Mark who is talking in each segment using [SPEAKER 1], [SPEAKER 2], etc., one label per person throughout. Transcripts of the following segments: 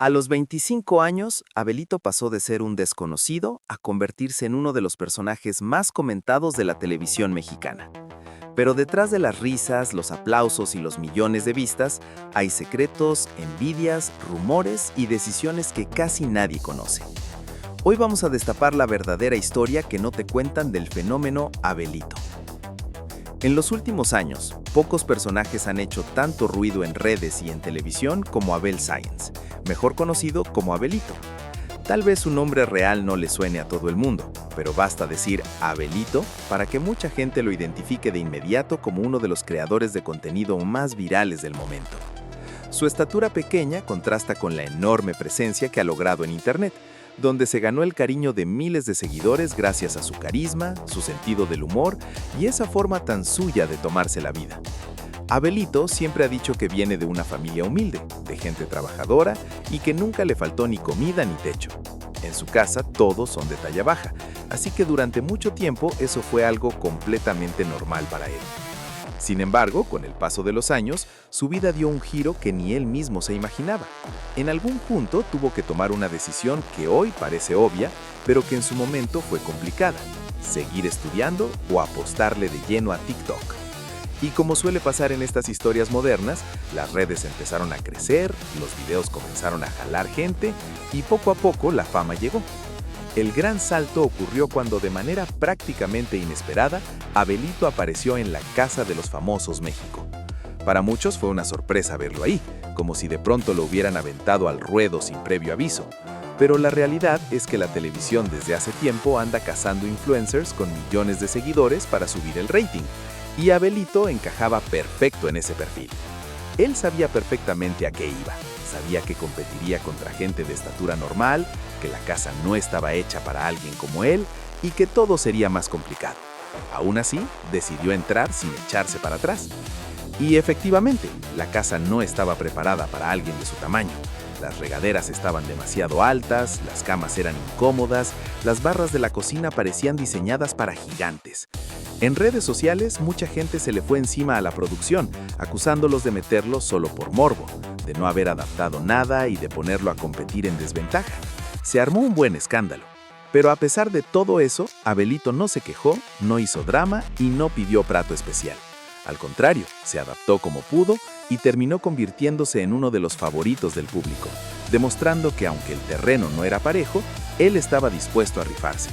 [SPEAKER 1] A los 25 años, Abelito pasó de ser un desconocido a convertirse en uno de los personajes más comentados de la televisión mexicana. Pero detrás de las risas, los aplausos y los millones de vistas, hay secretos, envidias, rumores y decisiones que casi nadie conoce. Hoy vamos a destapar la verdadera historia que no te cuentan del fenómeno Abelito. En los últimos años, pocos personajes han hecho tanto ruido en redes y en televisión como Abel Sáenz, mejor conocido como Abelito. Tal vez su nombre real no le suene a todo el mundo, pero basta decir Abelito para que mucha gente lo identifique de inmediato como uno de los creadores de contenido más virales del momento. Su estatura pequeña contrasta con la enorme presencia que ha logrado en Internet, donde se ganó el cariño de miles de seguidores gracias a su carisma, su sentido del humor y esa forma tan suya de tomarse la vida. Abelito siempre ha dicho que viene de una familia humilde, de gente trabajadora y que nunca le faltó ni comida ni techo. En su casa todos son de talla baja, así que durante mucho tiempo eso fue algo completamente normal para él. Sin embargo, con el paso de los años, su vida dio un giro que ni él mismo se imaginaba. En algún punto tuvo que tomar una decisión que hoy parece obvia, pero que en su momento fue complicada: seguir estudiando o apostarle de lleno a TikTok. Y como suele pasar en estas historias modernas, las redes empezaron a crecer, los videos comenzaron a jalar gente y poco a poco la fama llegó. El gran salto ocurrió cuando, de manera prácticamente inesperada, Abelito apareció en la Casa de los Famosos México. Para muchos fue una sorpresa verlo ahí, como si de pronto lo hubieran aventado al ruedo sin previo aviso. Pero la realidad es que la televisión desde hace tiempo anda cazando influencers con millones de seguidores para subir el rating, y Abelito encajaba perfecto en ese perfil. Él sabía perfectamente a qué iba. Sabía que competiría contra gente de estatura normal, que la casa no estaba hecha para alguien como él y que todo sería más complicado. Aún así, decidió entrar sin echarse para atrás. Y efectivamente, la casa no estaba preparada para alguien de su tamaño. Las regaderas estaban demasiado altas, las camas eran incómodas, las barras de la cocina parecían diseñadas para gigantes. En redes sociales, mucha gente se le fue encima a la producción, acusándolos de meterlo solo por morbo, de no haber adaptado nada y de ponerlo a competir en desventaja. Se armó un buen escándalo. Pero a pesar de todo eso, Abelito no se quejó, no hizo drama y no pidió plato especial. Al contrario, se adaptó como pudo y terminó convirtiéndose en uno de los favoritos del público, demostrando que aunque el terreno no era parejo, él estaba dispuesto a rifarse.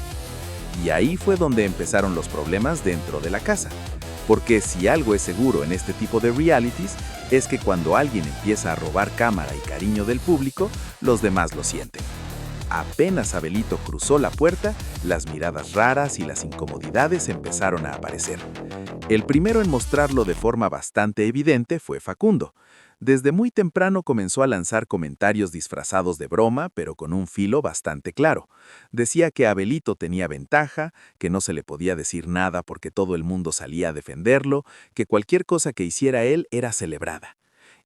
[SPEAKER 1] Y ahí fue donde empezaron los problemas dentro de la casa. Porque si algo es seguro en este tipo de realities, es que cuando alguien empieza a robar cámara y cariño del público, los demás lo sienten. Apenas Abelito cruzó la puerta, las miradas raras y las incomodidades empezaron a aparecer. El primero en mostrarlo de forma bastante evidente fue Facundo. Desde muy temprano comenzó a lanzar comentarios disfrazados de broma, pero con un filo bastante claro. Decía que Abelito tenía ventaja, que no se le podía decir nada porque todo el mundo salía a defenderlo, que cualquier cosa que hiciera él era celebrada.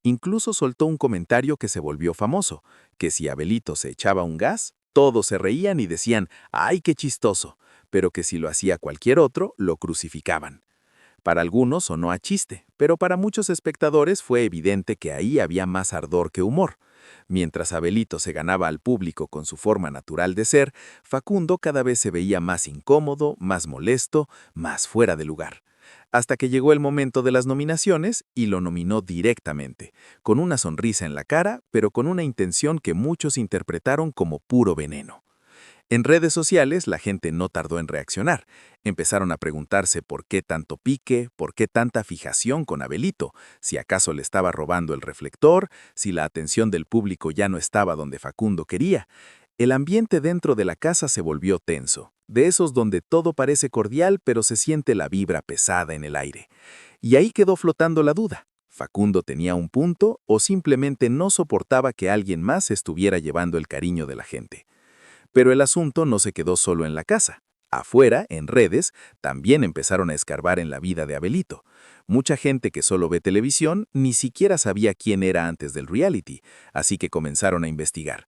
[SPEAKER 1] Incluso soltó un comentario que se volvió famoso, que si Abelito se echaba un gas, todos se reían y decían ¡ay, qué chistoso!, pero que si lo hacía cualquier otro, lo crucificaban. Para algunos sonó a chiste, pero para muchos espectadores fue evidente que ahí había más ardor que humor. Mientras Abelito se ganaba al público con su forma natural de ser, Facundo cada vez se veía más incómodo, más molesto, más fuera de lugar. Hasta que llegó el momento de las nominaciones y lo nominó directamente, con una sonrisa en la cara, pero con una intención que muchos interpretaron como puro veneno. En redes sociales, la gente no tardó en reaccionar. Empezaron a preguntarse por qué tanto pique, por qué tanta fijación con Abelito, si acaso le estaba robando el reflector, si la atención del público ya no estaba donde Facundo quería. El ambiente dentro de la casa se volvió tenso, de esos donde todo parece cordial pero se siente la vibra pesada en el aire. Y ahí quedó flotando la duda. ¿Facundo tenía un punto o simplemente no soportaba que alguien más estuviera llevando el cariño de la gente? Pero el asunto no se quedó solo en la casa. Afuera, en redes, también empezaron a escarbar en la vida de Abelito. Mucha gente que solo ve televisión ni siquiera sabía quién era antes del reality, así que comenzaron a investigar.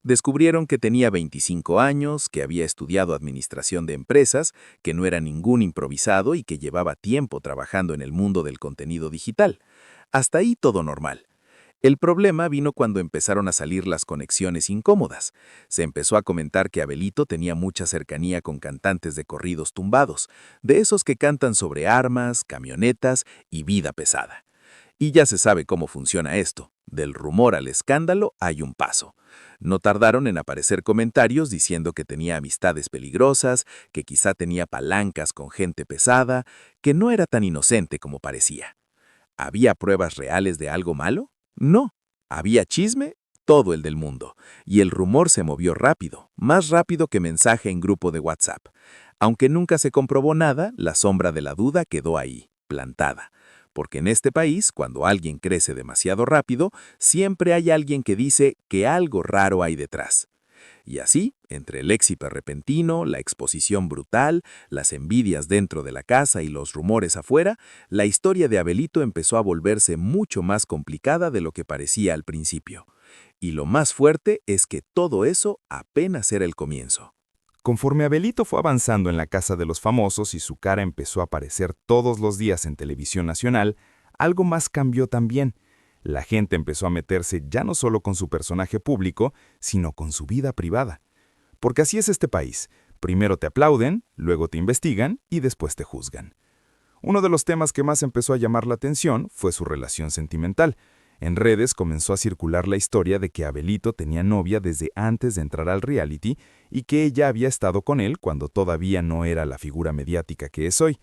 [SPEAKER 1] Descubrieron que tenía 25 años, que había estudiado administración de empresas, que no era ningún improvisado y que llevaba tiempo trabajando en el mundo del contenido digital. Hasta ahí todo normal. El problema vino cuando empezaron a salir las conexiones incómodas. Se empezó a comentar que Abelito tenía mucha cercanía con cantantes de corridos tumbados, de esos que cantan sobre armas, camionetas y vida pesada. Y ya se sabe cómo funciona esto. Del rumor al escándalo hay un paso. No tardaron en aparecer comentarios diciendo que tenía amistades peligrosas, que quizá tenía palancas con gente pesada, que no era tan inocente como parecía. ¿Había pruebas reales de algo malo? No. ¿Había chisme? Todo el del mundo. Y el rumor se movió rápido, más rápido que mensaje en grupo de WhatsApp. Aunque nunca se comprobó nada, la sombra de la duda quedó ahí, plantada. Porque en este país, cuando alguien crece demasiado rápido, siempre hay alguien que dice que algo raro hay detrás. Y así, entre el éxito repentino, la exposición brutal, las envidias dentro de la casa y los rumores afuera, la historia de Abelito empezó a volverse mucho más complicada de lo que parecía al principio. Y lo más fuerte es que todo eso apenas era el comienzo.
[SPEAKER 2] Conforme Abelito fue avanzando en la casa de los famosos y su cara empezó a aparecer todos los días en televisión nacional, algo más cambió también. La gente empezó a meterse ya no solo con su personaje público, sino con su vida privada. Porque así es este país. Primero te aplauden, luego te investigan y después te juzgan. Uno de los temas que más empezó a llamar la atención fue su relación sentimental. En redes comenzó a circular la historia de que Abelito tenía novia desde antes de entrar al reality y que ella había estado con él cuando todavía no era la figura mediática que es hoy.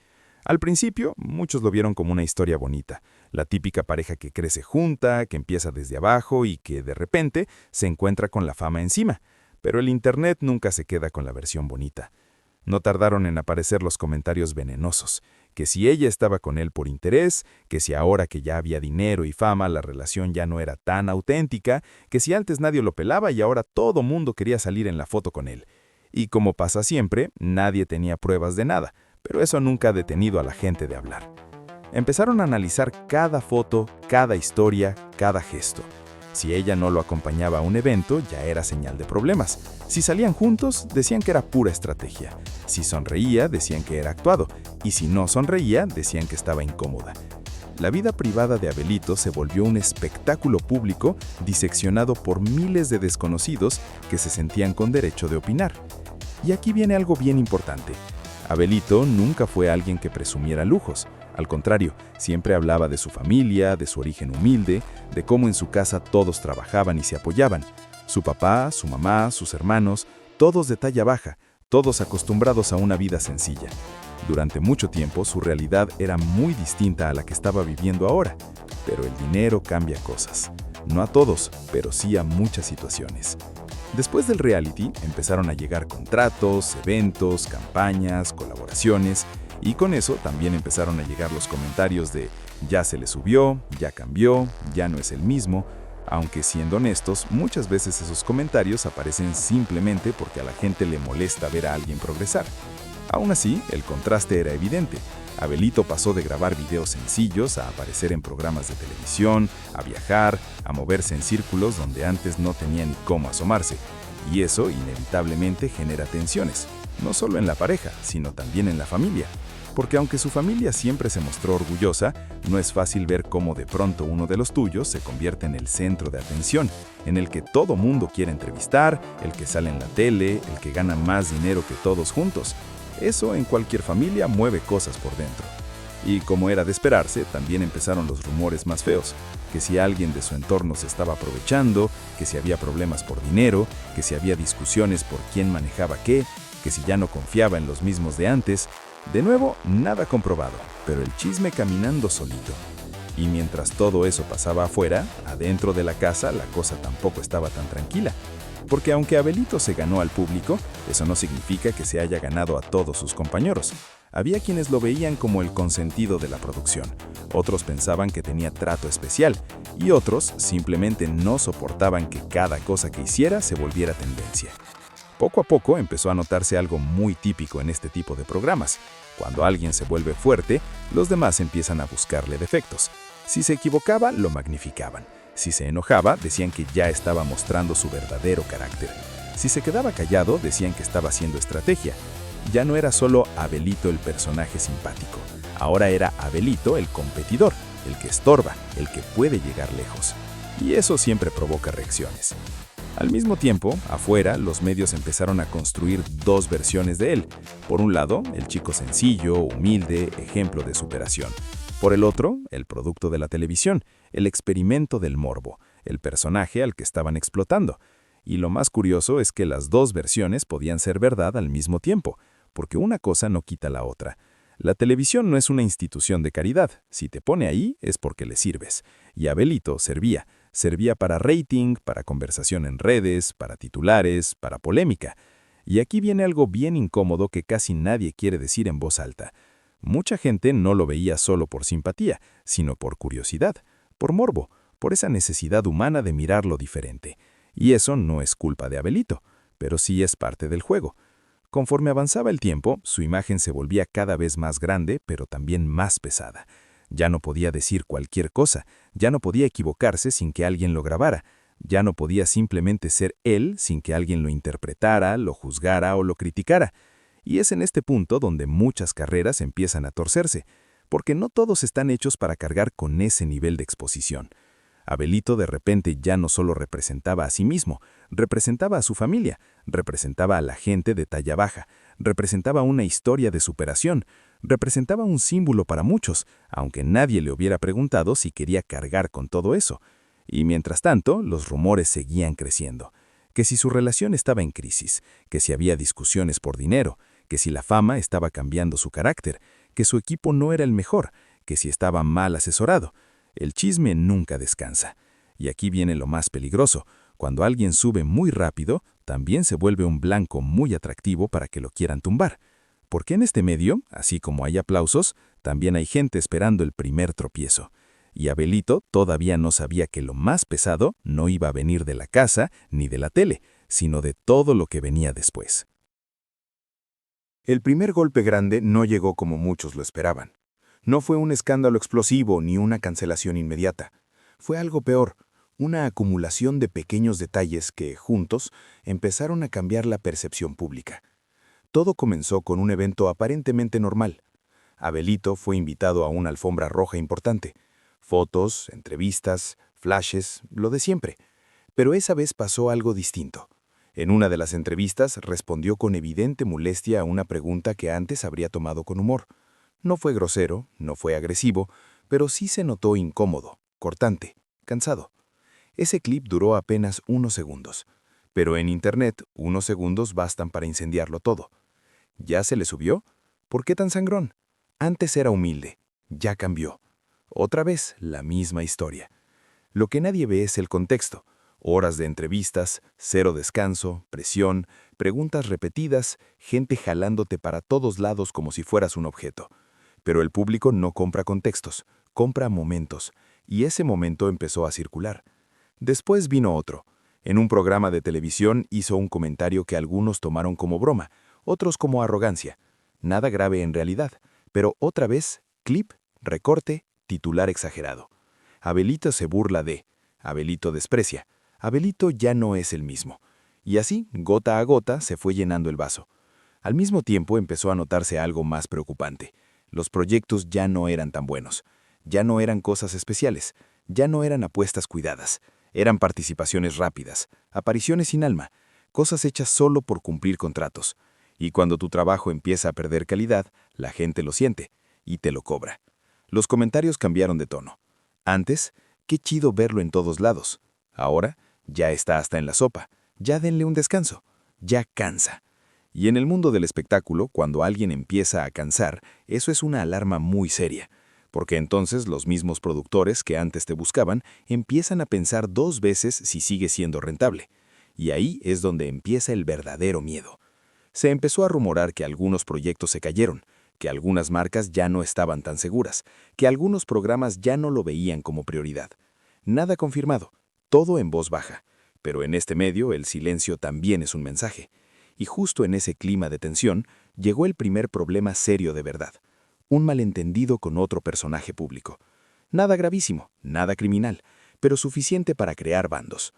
[SPEAKER 2] Al principio, muchos lo vieron como una historia bonita, la típica pareja que crece junta, que empieza desde abajo y que de repente se encuentra con la fama encima. Pero el internet nunca se queda con la versión bonita. No tardaron en aparecer los comentarios venenosos, que si ella estaba con él por interés, que si ahora que ya había dinero y fama la relación ya no era tan auténtica, que si antes nadie lo pelaba y ahora todo mundo quería salir en la foto con él. Y como pasa siempre, nadie tenía pruebas de nada, pero eso nunca ha detenido a la gente de hablar. Empezaron a analizar cada foto, cada historia, cada gesto. Si ella no lo acompañaba a un evento, ya era señal de problemas. Si salían juntos, decían que era pura estrategia. Si sonreía, decían que era actuado. Y si no sonreía, decían que estaba incómoda. La vida privada de Abelito se volvió un espectáculo público diseccionado por miles de desconocidos que se sentían con derecho de opinar. Y aquí viene algo bien importante. Abelito nunca fue alguien que presumiera lujos. Al contrario, siempre hablaba de su familia, de su origen humilde, de cómo en su casa todos trabajaban y se apoyaban. Su papá, su mamá, sus hermanos, todos de talla baja, todos acostumbrados a una vida sencilla. Durante mucho tiempo su realidad era muy distinta a la que estaba viviendo ahora, pero el dinero cambia cosas. No a todos, pero sí a muchas situaciones. Después del reality empezaron a llegar contratos, eventos, campañas, colaboraciones, y con eso también empezaron a llegar los comentarios de ya se le subió, ya cambió, ya no es el mismo, aunque siendo honestos, muchas veces esos comentarios aparecen simplemente porque a la gente le molesta ver a alguien progresar. Aún así, el contraste era evidente. Abelito pasó de grabar videos sencillos a aparecer en programas de televisión, a viajar, a moverse en círculos donde antes no tenía ni cómo asomarse. Y eso inevitablemente genera tensiones, no solo en la pareja, sino también en la familia. Porque aunque su familia siempre se mostró orgullosa, no es fácil ver cómo de pronto uno de los tuyos se convierte en el centro de atención, en el que todo mundo quiere entrevistar, el que sale en la tele, el que gana más dinero que todos juntos. Eso en cualquier familia mueve cosas por dentro. Y como era de esperarse, también empezaron los rumores más feos, que si alguien de su entorno se estaba aprovechando, que si había problemas por dinero, que si había discusiones por quién manejaba qué, que si ya no confiaba en los mismos de antes. De nuevo, nada comprobado, pero el chisme caminando solito. Y mientras todo eso pasaba afuera, adentro de la casa la cosa tampoco estaba tan tranquila. Porque aunque Abelito se ganó al público, eso no significa que se haya ganado a todos sus compañeros. Había quienes lo veían como el consentido de la producción, otros pensaban que tenía trato especial, y otros simplemente no soportaban que cada cosa que hiciera se volviera tendencia. Poco a poco empezó a notarse algo muy típico en este tipo de programas. Cuando alguien se vuelve fuerte, los demás empiezan a buscarle defectos. Si se equivocaba, lo magnificaban. Si se enojaba, decían que ya estaba mostrando su verdadero carácter. Si se quedaba callado, decían que estaba haciendo estrategia. Ya no era solo Abelito el personaje simpático. Ahora era Abelito el competidor, el que estorba, el que puede llegar lejos. y eso siempre provoca reacciones. Al mismo tiempo, afuera, los medios empezaron a construir dos versiones de él. Por un lado, el chico sencillo, humilde, ejemplo de superación. Por el otro, el producto de la televisión, el experimento del morbo, el personaje al que estaban explotando. Y lo más curioso es que las dos versiones podían ser verdad al mismo tiempo, porque una cosa no quita la otra. La televisión no es una institución de caridad. Si te pone ahí es porque le sirves. Y Abelito servía. Servía para rating, para conversación en redes, para titulares, para polémica. Y aquí viene algo bien incómodo que casi nadie quiere decir en voz alta. Mucha gente no lo veía solo por simpatía, sino por curiosidad, por morbo, por esa necesidad humana de mirar lo diferente. Y eso no es culpa de Abelito, pero sí es parte del juego. Conforme avanzaba el tiempo, su imagen se volvía cada vez más grande, pero también más pesada. Ya no podía decir cualquier cosa, ya no podía equivocarse sin que alguien lo grabara, ya no podía simplemente ser él sin que alguien lo interpretara, lo juzgara o lo criticara. Y es en este punto donde muchas carreras empiezan a torcerse, porque no todos están hechos para cargar con ese nivel de exposición. Abelito de repente ya no solo representaba a sí mismo, representaba a su familia, representaba a la gente de talla baja, representaba una historia de superación, representaba un símbolo para muchos, aunque nadie le hubiera preguntado si quería cargar con todo eso. Y mientras tanto, los rumores seguían creciendo. Que si su relación estaba en crisis, que si había discusiones por dinero, que si la fama estaba cambiando su carácter, que su equipo no era el mejor, que si estaba mal asesorado. El chisme nunca descansa. Y aquí viene lo más peligroso. Cuando alguien sube muy rápido, también se vuelve un blanco muy atractivo para que lo quieran tumbar. Porque en este medio, así como hay aplausos, también hay gente esperando el primer tropiezo. Y Abelito todavía no sabía que lo más pesado no iba a venir de la casa ni de la tele, sino de todo lo que venía después. El primer golpe grande no llegó como muchos lo esperaban. No fue un escándalo explosivo ni una cancelación inmediata. Fue algo peor, una acumulación de pequeños detalles que, juntos, empezaron a cambiar la percepción pública. Todo comenzó con un evento aparentemente normal. Abelito fue invitado a una alfombra roja importante. Fotos, entrevistas, flashes, lo de siempre. Pero esa vez pasó algo distinto. En una de las entrevistas respondió con evidente molestia a una pregunta que antes habría tomado con humor. No fue grosero, no fue agresivo, pero sí se notó incómodo, cortante, cansado. Ese clip duró apenas unos segundos, pero en Internet unos segundos bastan para incendiarlo todo. ¿Ya se le subió? ¿Por qué tan sangrón? Antes era humilde, ya cambió. Otra vez la misma historia. Lo que nadie ve es el contexto. Horas de entrevistas, cero descanso, presión, preguntas repetidas, gente jalándote para todos lados como si fueras un objeto. Pero el público no compra contextos, compra momentos, y ese momento empezó a circular. Después vino otro. En un programa de televisión hizo un comentario que algunos tomaron como broma, otros como arrogancia. Nada grave en realidad, pero otra vez, clip, recorte, titular exagerado. Abelito se burla de, Abelito desprecia, Abelito ya no es el mismo. Y así, gota a gota, se fue llenando el vaso. Al mismo tiempo empezó a notarse algo más preocupante. Los proyectos ya no eran tan buenos. Ya no eran cosas especiales. Ya no eran apuestas cuidadas. Eran participaciones rápidas, apariciones sin alma, cosas hechas solo por cumplir contratos. Y cuando tu trabajo empieza a perder calidad, la gente lo siente y te lo cobra. Los comentarios cambiaron de tono. Antes, qué chido verlo en todos lados. Ahora, ya está hasta en la sopa. Ya denle un descanso. Ya cansa. Y en el mundo del espectáculo, cuando alguien empieza a cansar, eso es una alarma muy seria, porque entonces los mismos productores que antes te buscaban empiezan a pensar dos veces si sigue siendo rentable. Y ahí es donde empieza el verdadero miedo. Se empezó a rumorar que algunos proyectos se cayeron, que algunas marcas ya no estaban tan seguras, que algunos programas ya no lo veían como prioridad. Nada confirmado, todo en voz baja, pero en este medio el silencio también es un mensaje. Y justo en ese clima de tensión llegó el primer problema serio de verdad, un malentendido con otro personaje público. Nada gravísimo, nada criminal, pero suficiente para crear bandos.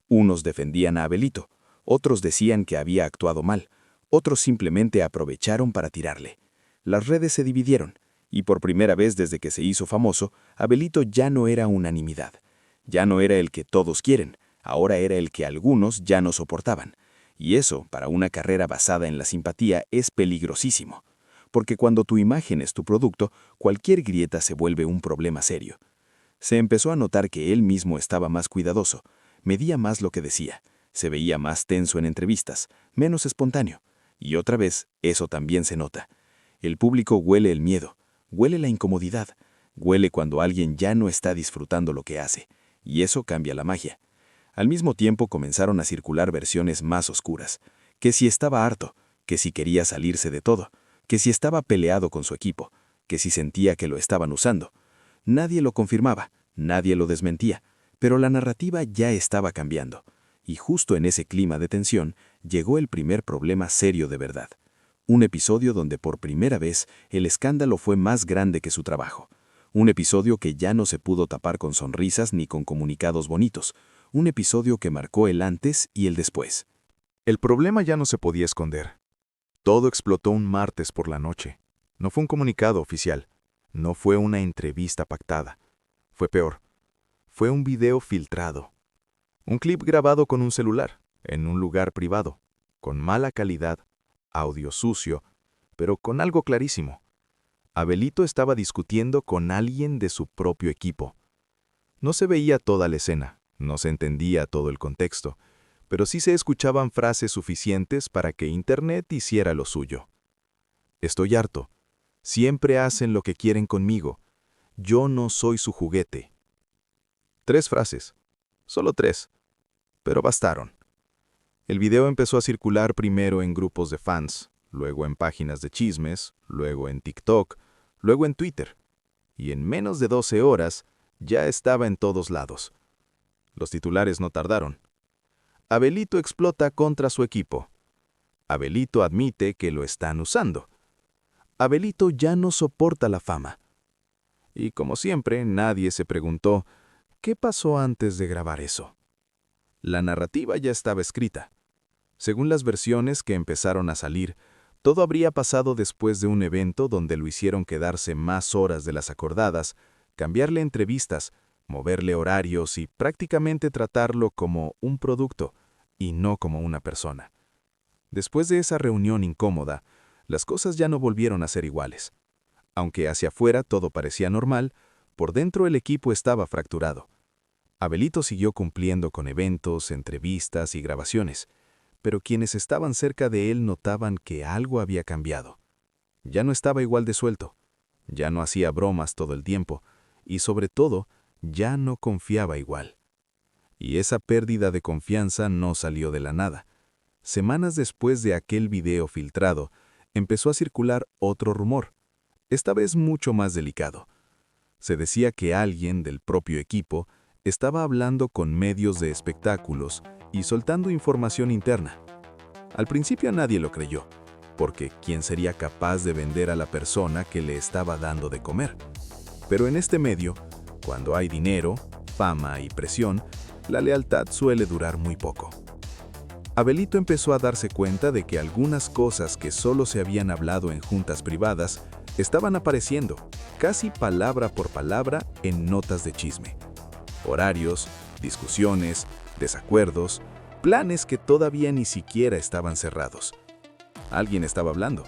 [SPEAKER 2] Unos defendían a Abelito, otros decían que había actuado mal, otros simplemente aprovecharon para tirarle. Las redes se dividieron, y por primera vez desde que se hizo famoso, Abelito ya no era unanimidad.
[SPEAKER 3] Ya no era el que todos quieren, ahora era el que algunos ya no soportaban. Y eso, para una carrera basada en la simpatía, es peligrosísimo. Porque cuando tu imagen es tu producto, cualquier grieta se vuelve un problema serio. Se empezó a notar que él mismo estaba más cuidadoso, medía más lo que decía, se veía más tenso en entrevistas, menos espontáneo. Y otra vez, eso también se nota. El público huele el miedo, huele la incomodidad, huele cuando alguien ya no está disfrutando lo que hace, y eso cambia la magia. Al mismo tiempo comenzaron a circular versiones más oscuras, que si estaba harto, que si quería salirse de todo, que si estaba peleado con su equipo, que si sentía que lo estaban usando. Nadie lo confirmaba, nadie lo desmentía, pero la narrativa ya estaba cambiando. Y justo en ese clima de tensión llegó el primer problema serio de verdad. Un episodio donde por primera vez el escándalo fue más grande que su trabajo. Un episodio que ya no se pudo tapar con sonrisas ni con comunicados bonitos. Un episodio que marcó el antes y el después.
[SPEAKER 2] El problema ya no se podía esconder. Todo explotó un martes por la noche. No fue un comunicado oficial. No fue una entrevista pactada. Fue peor. Fue un video filtrado. Un clip grabado con un celular, en un lugar privado, con mala calidad, audio sucio, pero con algo clarísimo. Abelito estaba discutiendo con alguien de su propio equipo. No se veía toda la escena, no se entendía todo el contexto, pero sí se escuchaban frases suficientes para que Internet hiciera lo suyo. Estoy harto. Siempre hacen lo que quieren conmigo. Yo no soy su juguete. 3 frases. Solo 3. Pero bastaron. El video empezó a circular primero en grupos de fans, luego en páginas de chismes, luego en TikTok, luego en Twitter. Y en menos de 12 horas ya estaba en todos lados. Los titulares no tardaron. Abelito explota contra su equipo. Abelito admite que lo están usando. Abelito ya no soporta la fama. Y como siempre, nadie se preguntó, ¿qué pasó antes de grabar eso? La narrativa ya estaba escrita. Según las versiones que empezaron a salir, todo habría pasado después de un evento donde lo hicieron quedarse más horas de las acordadas, cambiarle entrevistas, moverle horarios y prácticamente tratarlo como un producto y no como una persona. Después de esa reunión incómoda, las cosas ya no volvieron a ser iguales. Aunque hacia afuera todo parecía normal, por dentro el equipo estaba fracturado. Abelito siguió cumpliendo con eventos, entrevistas y grabaciones, pero quienes estaban cerca de él notaban que algo había cambiado. Ya no estaba igual de suelto, ya no hacía bromas todo el tiempo, y sobre todo, ya no confiaba igual. Y esa pérdida de confianza no salió de la nada. Semanas después de aquel video filtrado, empezó a circular otro rumor, esta vez mucho más delicado. Se decía que alguien del propio equipo estaba hablando con medios de espectáculos y soltando información interna. Al principio nadie lo creyó, porque ¿quién sería capaz de vender a la persona que le estaba dando de comer? Pero en este medio, cuando hay dinero, fama y presión, la lealtad suele durar muy poco. Abelito empezó a darse cuenta de que algunas cosas que solo se habían hablado en juntas privadas estaban apareciendo, casi palabra por palabra, en notas de chisme. Horarios, discusiones, desacuerdos, planes que todavía ni siquiera estaban cerrados. Alguien estaba hablando,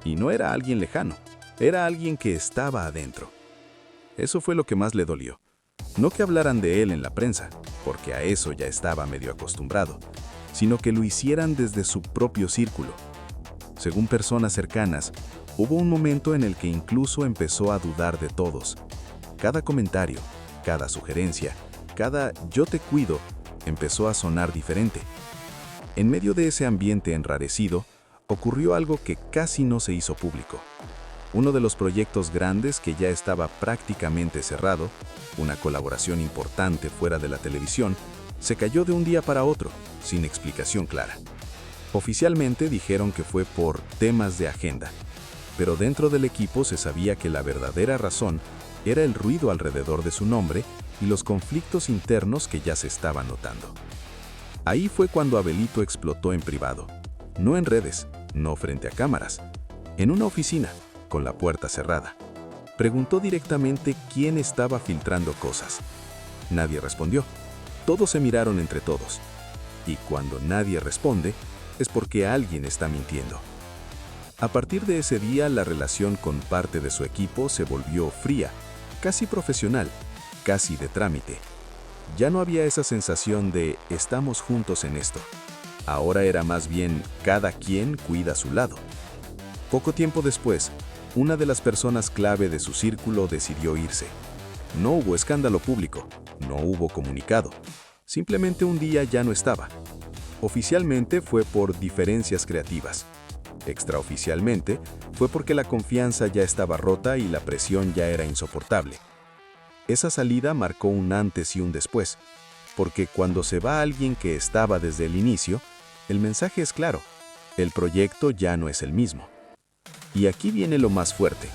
[SPEAKER 2] y no era alguien lejano, era alguien que estaba adentro. Eso fue lo que más le dolió. No que hablaran de él en la prensa, porque a eso ya estaba medio acostumbrado, sino que lo hicieran desde su propio círculo. Según personas cercanas, hubo un momento en el que incluso empezó a dudar de todos. Cada comentario, cada sugerencia, cada "yo te cuido" empezó a sonar diferente. En medio de ese ambiente enrarecido, ocurrió algo que casi no se hizo público. Uno de los proyectos grandes que ya estaba prácticamente cerrado, una colaboración importante fuera de la televisión, se cayó de un día para otro, sin explicación clara. Oficialmente dijeron que fue por temas de agenda, pero dentro del equipo se sabía que la verdadera razón era el ruido alrededor de su nombre y los conflictos internos que ya se estaban notando. Ahí fue cuando Abelito explotó en privado, no en redes, no frente a cámaras, en una oficina, con la puerta cerrada. Preguntó directamente quién estaba filtrando cosas.
[SPEAKER 3] Nadie respondió. Todos se miraron entre todos. Y cuando nadie responde, es porque alguien está mintiendo. A partir de ese día, la relación con parte de su equipo se volvió fría, casi profesional, casi de trámite. Ya no había esa sensación de estamos juntos en esto. Ahora era más bien cada quien cuida su lado. Poco tiempo después, una de las personas clave de su círculo decidió irse. No hubo escándalo público, no hubo comunicado. Simplemente un día ya no estaba. Oficialmente fue por diferencias creativas. Extraoficialmente fue porque la confianza ya estaba rota y la presión ya era insoportable. Esa salida marcó un antes y un después, porque cuando se va alguien que estaba desde el inicio, el mensaje es claro, el proyecto ya no es el mismo. Y aquí viene lo más fuerte.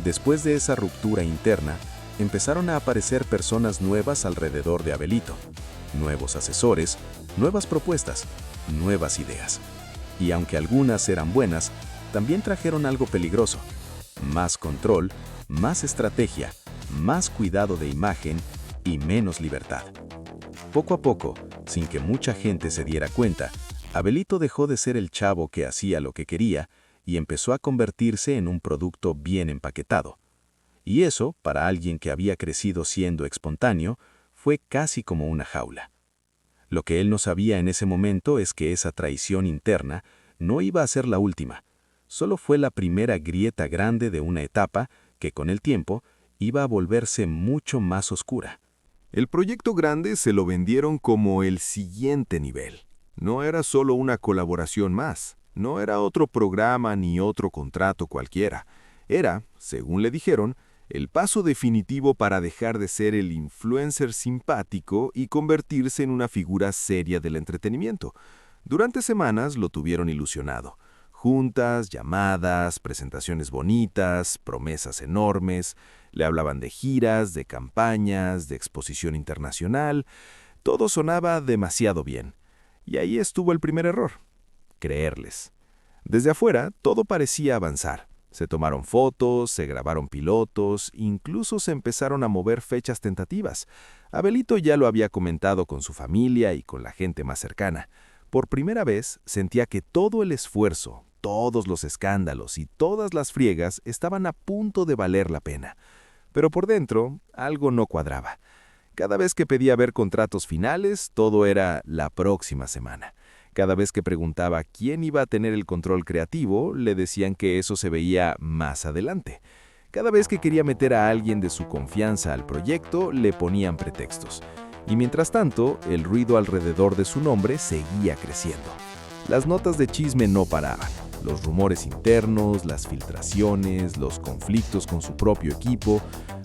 [SPEAKER 3] Después de esa ruptura interna, empezaron a aparecer personas nuevas alrededor de Abelito. Nuevos asesores, nuevas propuestas, nuevas ideas. Y aunque algunas eran buenas, también trajeron algo peligroso. Más control, más estrategia, más cuidado de imagen y menos libertad. Poco a poco, sin que mucha gente se diera cuenta, Abelito dejó de ser el chavo que hacía lo que quería y empezó a convertirse en un producto bien empaquetado. Y eso, para alguien que había crecido siendo espontáneo, fue casi como una jaula. Lo que él no sabía en ese momento es que esa traición interna no iba a ser la última. Solo fue la primera grieta grande de una etapa que con el tiempo iba a volverse mucho más oscura.
[SPEAKER 4] El proyecto grande se lo vendieron como el siguiente nivel. No era solo una colaboración más, no era otro programa ni otro contrato cualquiera. Era, según le dijeron, el paso definitivo para dejar de ser el influencer simpático y convertirse en una figura seria del entretenimiento. Durante semanas lo tuvieron ilusionado. Juntas, llamadas, presentaciones bonitas, promesas enormes. Le hablaban de giras, de campañas, de exposición internacional. Todo sonaba demasiado bien. Y ahí estuvo el primer error: creerles. Desde afuera, todo parecía avanzar. Se tomaron fotos, se grabaron pilotos, incluso se empezaron a mover fechas tentativas. Abelito ya lo había comentado con su familia y con la gente más cercana. Por primera vez sentía que todo el esfuerzo, todos los escándalos y todas las friegas estaban a punto de valer la pena. Pero por dentro, algo no cuadraba. Cada vez que pedía ver contratos finales, todo era la próxima semana. Cada vez que preguntaba quién iba a tener el control creativo, le decían que eso se veía más adelante. Cada vez que quería meter a alguien de su confianza al proyecto, le ponían pretextos. Y mientras tanto, el ruido alrededor de su nombre seguía creciendo. Las notas de chisme no paraban. Los rumores internos, las filtraciones, los conflictos con su propio equipo.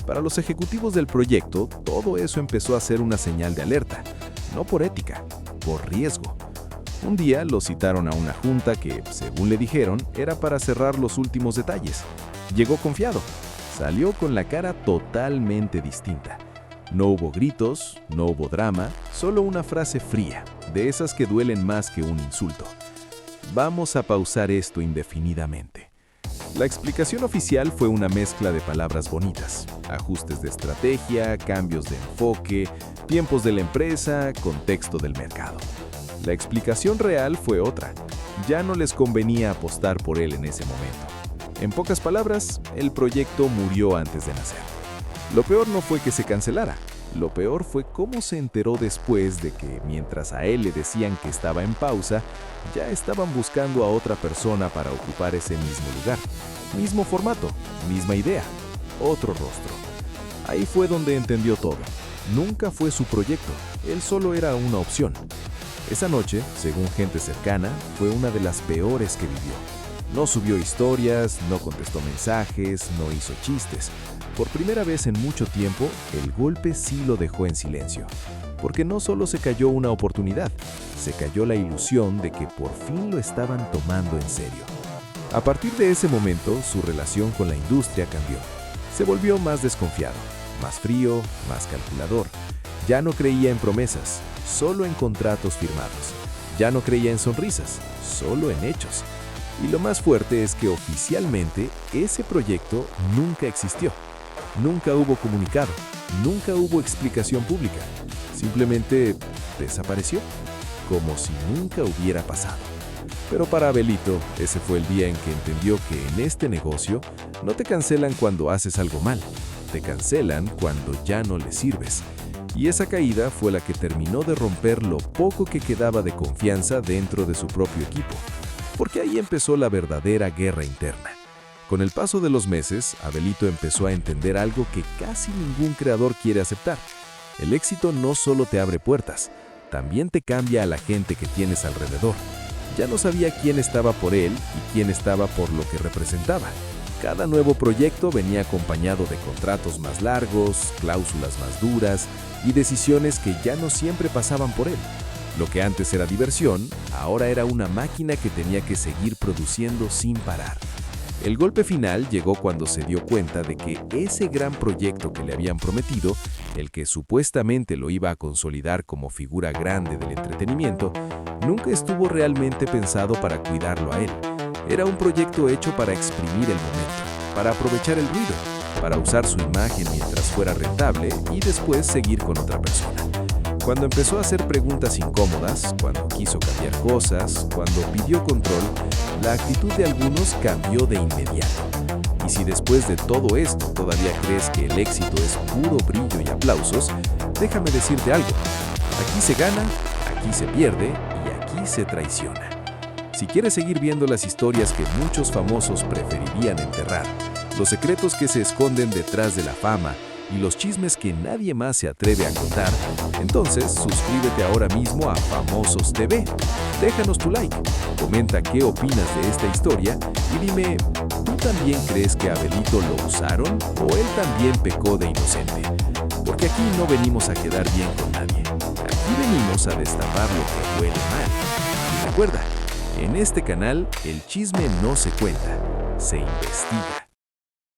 [SPEAKER 4] Para los ejecutivos del proyecto, todo eso empezó a ser una señal de alerta. No por ética, por riesgo. Un día lo citaron a una junta que, según le dijeron, era para cerrar los últimos detalles. Llegó confiado. Salió con la cara totalmente distinta. No hubo gritos, no hubo drama, solo una frase fría, de esas que duelen más que un insulto. Vamos a pausar esto indefinidamente. La explicación oficial fue una mezcla de palabras bonitas, ajustes de estrategia, cambios de enfoque, tiempos de la empresa, contexto del mercado. La explicación real fue otra. Ya no les convenía apostar por él en ese momento. En pocas palabras, el proyecto murió antes de nacer. Lo peor no fue que se cancelara. Lo peor fue cómo se enteró después de que, mientras a él le decían que estaba en pausa, ya estaban buscando a otra persona para ocupar ese mismo lugar. Mismo formato, misma idea, otro rostro. Ahí fue donde entendió todo. Nunca fue su proyecto, él solo era una opción. Esa noche, según gente cercana, fue una de las peores que vivió. No subió historias, no contestó mensajes, no hizo chistes. Por primera vez en mucho tiempo, el golpe sí lo dejó en silencio. Porque no solo se cayó una oportunidad, se cayó la ilusión de que por fin lo estaban tomando en serio. A partir de ese momento, su relación con la industria cambió. Se volvió más desconfiado, más frío, más calculador. Ya no creía en promesas, solo en contratos firmados. Ya no creía en sonrisas, solo en hechos. Y lo más fuerte es que oficialmente ese proyecto nunca existió. Nunca hubo comunicado, Nunca hubo explicación pública. Simplemente desapareció, como si nunca hubiera pasado. Pero para Abelito, ese fue el día en que entendió que en este negocio no te cancelan cuando haces algo mal, te cancelan cuando ya no les sirves. Y esa caída fue la que terminó de romper lo poco que quedaba de confianza dentro de su propio equipo, porque ahí empezó la verdadera guerra interna. Con el paso de los meses, Abelito empezó a entender algo que casi ningún creador quiere aceptar. El éxito no solo te abre puertas, también te cambia a la gente que tienes alrededor. Ya no sabía quién estaba por él y quién estaba por lo que representaba. Cada nuevo proyecto venía acompañado de contratos más largos, cláusulas más duras y decisiones que ya no siempre pasaban por él. Lo que antes era diversión, ahora era una máquina que tenía que seguir produciendo sin parar. El golpe final llegó cuando se dio cuenta de que ese gran proyecto que le habían prometido, el que supuestamente lo iba a consolidar como figura grande del entretenimiento, nunca estuvo realmente pensado para cuidarlo a él. Era un proyecto hecho para exprimir el momento, para aprovechar el ruido, para usar su imagen mientras fuera rentable y después seguir con otra persona. Cuando empezó a hacer preguntas incómodas, cuando quiso cambiar cosas, cuando pidió control, la actitud de algunos cambió de inmediato. Y si después de todo esto todavía crees que el éxito es puro brillo y aplausos, déjame decirte algo. Aquí se gana, aquí se pierde y aquí se traiciona. Si quieres seguir viendo las historias que muchos famosos preferirían enterrar, los secretos que se esconden detrás de la fama y los chismes que nadie más se atreve a contar, entonces suscríbete ahora mismo a Famosos TV. Déjanos tu like, comenta qué opinas de esta historia y dime, ¿tú también crees que a Abelito lo usaron o él también pecó de inocente? Porque aquí no venimos a quedar bien con nadie, aquí venimos a destapar lo que huele mal. Y recuerda, en este canal el chisme no se cuenta, se investiga.